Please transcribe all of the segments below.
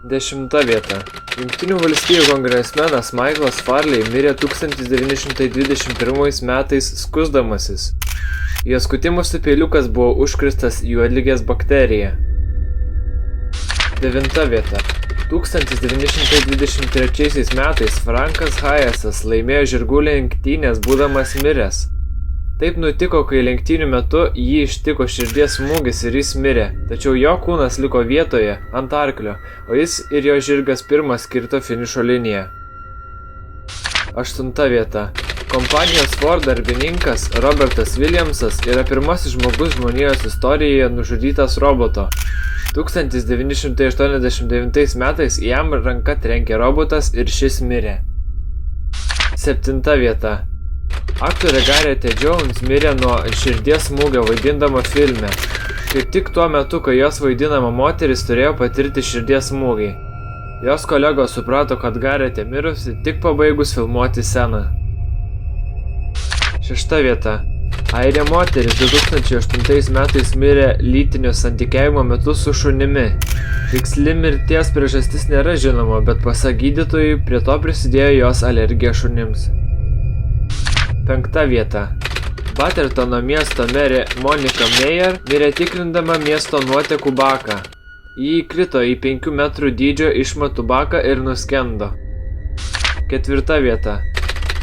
10 vieta. Jungtinių valstijų kongresmenas Michaelas Farley mirė 1921 metais skusdamasis. Jo skutimosi peiliukas buvo užkrėstas juodligės bakterija. 9 vieta. 1923 metais Frankas Hayesas laimėjo žirgų lenktynės būdamas miręs. Taip nutiko, kai lenktynių metu jį ištiko širdies smūgis ir jis mirė, tačiau jo kūnas liko vietoje ant arklio, o jis ir jo žirgas pirmas kirto finišo liniją. 8 vieta. Kompanijos Ford darbininkas Robertas Williamsas yra pirmasis žmogus žmonijos istorijoje nužudytas roboto. 1989 metais jam ranka trenkė robotas ir šis mirė. 7 vieta. Aktorė Gareth Jones mirė nuo širdies smūgio vaidindama filme. Kaip tik tuo metu, kai jos vaidinama moteris turėjo patirti širdies smūgį. Jos kolegos suprato, kad Gareth mirusi tik pabaigus filmuoti sceną. 6 vieta. Airė moteris 2008 metais mirė lytinio santykiavimo metu su šunimi. Tiksli mirties priežastis nėra žinoma, bet pasak gydytojų prie to prisidėjo jos alergija šunims. 5 vieta. Batertono miesto merė Monica Meyer mirė tikrindama miesto nuotekų baką. Ji įkrito į 5 metrų dydžio išmatų baką ir nuskendo. 4 vieta.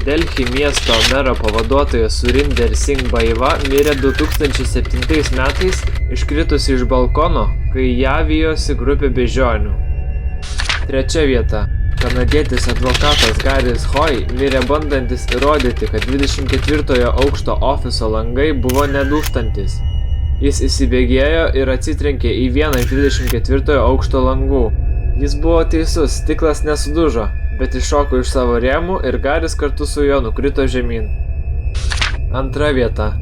Delhi miesto mero pavaduotojas Surinder Singh Baiva mirė 2007 metais iškritusi iš balkono, kai ją vijosi grupė beždžionių. 3 vieta. Kanadietis advokatas Garis Hoy mirė bandantis įrodyti, kad 24 aukšto ofiso langai buvo nedūžtantis. Jis įsibėgėjo ir atsitrenkė į vieną iš 24 aukšto langų. Jis buvo teisus, stiklas nesudužo, bet iššoko iš savo rėmų ir Garis kartu su juo nukrito žemyn. 2 vieta.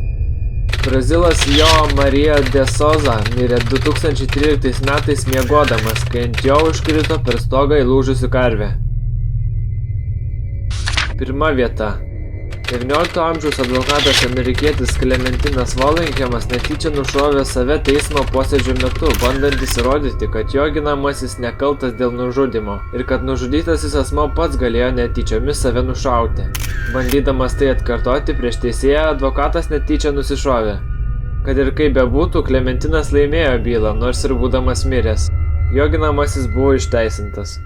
Brazilas João Maria de Souza mirė 2013 metais miegodamas, kai ant jo užkrito per stogą įlūžusi karvė. 1 vieta. 19 amžiaus advokatas amerikietis Clementinas Wallinghamas netyčia nušovė save teismo posėdžio metu, bandantis įrodyti, kad jo ginamasis nekaltas dėl nužudymo ir kad nužudytasis asmuo pats galėjo netyčiomis save nušauti. Bandydamas tai atkartoti prieš teisėją, advokatas netyčia nusišovė. Kad ir kaip bebūtų, Clementinas laimėjo bylą, nors ir būdamas miręs. Jo ginamasis buvo išteisintas.